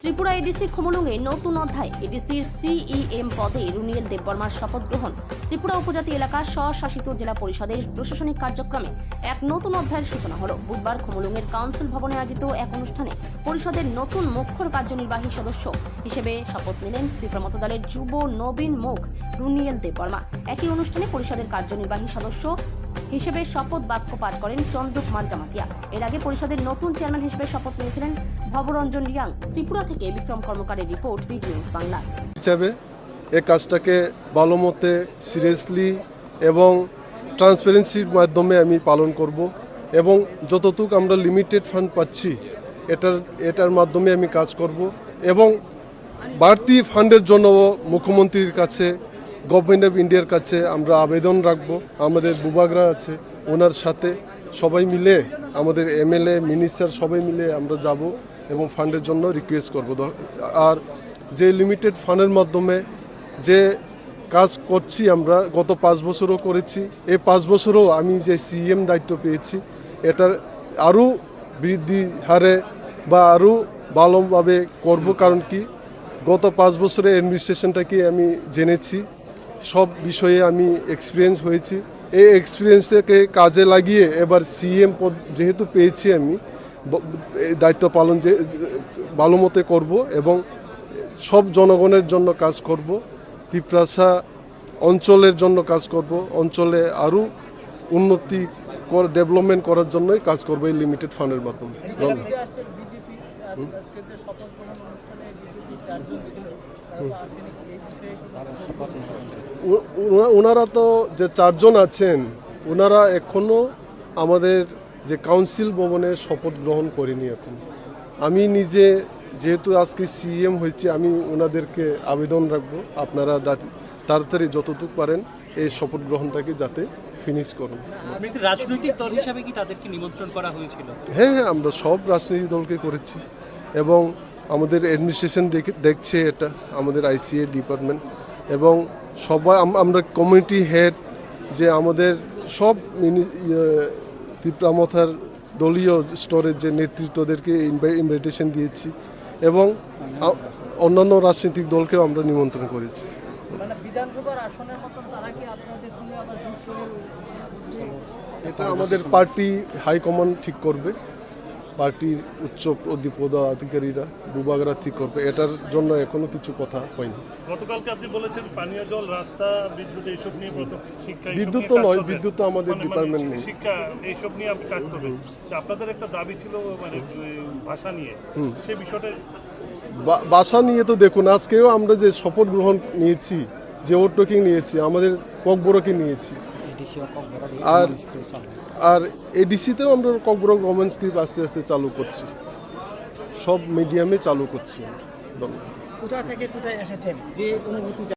Tripura ADC খুমুলুঙে নতুন অধ্যায়। এডিসির CEM পদে রুনিয়েল দেববর্মার শপথ গ্রহণ। ত্রিপুরা উপজাতি এলাকার স্বশাসিত জেলা পরিষদের প্রশাসনিক কার্যক্রমে এক নতুন অধ্যায়ের সূচনা হলো। বুধবার খুমুলুঙের কাউন্সিল ভবনে আয়োজিত এক অনুষ্ঠানে পরিষদের নতুন মুখ্য কার্যনির্বাহী সদস্য হিসেবে শপথ নিলেন ত্রিপুরা মতো দলের যুব নবীন মুখ রুনিয়েল দেববর্মা। একই অনুষ্ঠানে পরিষদের কার্যনির্বাহী সদস্য হিসেবে শপথ বাক্য পাঠ করেন চন্দ্রকুমার জামাতিয়া। এর আগে পরিষদের নতুন চেয়ারম্যান হিসেবে শপথ নিয়েছিলেন ভবরঞ্জন রিয়াং। ত্রিপুরা থেকে বিক্রম কর্মকারের রিপোর্ট, বিগ নিউজ বাংলা। হিসাবে এই কাজটাকে ভালো মতে সিরিয়াসলি এবং ট্রান্সপারেন্সির মাধ্যমে আমি পালন করব এবং যতটুকু আমরা লিমিটেড ফান্ড পাচ্ছি এটার মাধ্যমে আমি কাজ করব এবং বাড়তি ফান্ডের জন্য মুখ্যমন্ত্রীর কাছে, গভর্নমেন্ট অফ ইন্ডিয়ার কাছে আমরা আবেদন রাখবো। আমাদের বুবাগরা আছে, ওনার সাথে সবাই মিলে, আমাদের এমএলএ মিনিস্টার সবাই মিলে আমরা যাব এবং ফান্ডের জন্য রিকোয়েস্ট করব। আর যে লিমিটেড ফান্ডের মাধ্যমে যে কাজ করছি আমরা গত 5 বছরও করেছি, এই 5 বছরও আমি যে সিএম দায়িত্ব পেয়েছি এটার আরও বৃদ্ধি হারে বা আরও ভালোভাবে করব। কারণ কি, গত 5 বছরের অ্যাডমিনিস্ট্রেশনটাকে আমি জেনেছি, সব বিষয়ে আমি এক্সপিরিয়েন্স হয়েছি। এই এক্সপিরিয়েন্সটাকে কাজে লাগিয়ে এবার সিএম পদ যেহেতু পেয়েছি আমি দায়িত্ব পালন যে ভালো মতে করবো এবং সব জনগণের জন্য কাজ করব, ত্রিপ্রাসা অঞ্চলের জন্য কাজ করব, অঞ্চলে আরও উন্নতি ডেভেলপমেন্ট করার জন্যই কাজ করব এই লিমিটেড ফান্ডের মাধ্যমে। ওনারা তো যে 4 জন আছেন, ওনারা এখনো আমাদের যে কাউন্সিল ভবনে শপথ গ্রহণ করেনি। এখন আমি নিজে যেহেতু আজকে সিএম হয়েছি, আমি ওনাদেরকে আবেদন রাখবো আপনারা তাড়াতাড়ি যতটুকু পারেন এই শপথ গ্রহণটাকে যাতে ফিনিশ করুন। রাজনৈতিক দল হিসাবে কি তাদেরকে নিমন্ত্রণ করা হয়েছিল? হ্যাঁ, আমরা সব রাজনৈতিক দলকে করেছি এবং আমাদের অ্যাডমিনিস্ট্রেশন দেখছে এটা, আমাদের আইসিএ ডিপার্টমেন্ট এবং সবাই আমরা কমিউনিটি হেড যে আমাদের সব ত্রিপুরামথার দলীয় স্তরের যে নেতৃত্বদেরকে ইনভাইটেশন দিয়েছি এবং অন্যান্য রাজনৈতিক দলকেও আমরা নিমন্ত্রণ করেছি। এটা আমাদের পার্টি হাইকমান্ড ঠিক করবে, পার্টির উচ্চ পদাধিকারীরা বুবাগরা ঠিক করবে। এটার জন্য এখনো কিছু কথা হয়নি। গতকালকে আপনি বলেছেন পানীয় জল, রাস্তা, বিদ্যুৎ এইসব নিয়ে শিক্ষা, বিদ্যুৎ তো নয়, বিদ্যুৎ তো আমাদের ডিপার্টমেন্ট নেই। শিক্ষা এইসব নিয়ে আপনি কাজ করবেন। আপনাদের একটা দাবি ছিল মানে ভাষা নিয়ে, সেই বিষয়টা ভাষা নিয়ে তো দেখুন, আজকেও আমরা যে শপথ গ্রহণ নিয়েছি, যে ওটকিং নিয়েছি, আমাদের ককবরকে নিয়েছি, আর এডিসিতেও আমরা ককবর গভর্নমেন্ট স্ক্রিপ্ট আস্তে আস্তে চালু করছি, সব মিডিয়ামে চালু করছি। ধন্যবাদ। কোথা থেকে কোথায় এসেছেন, যে অনুভূতিটা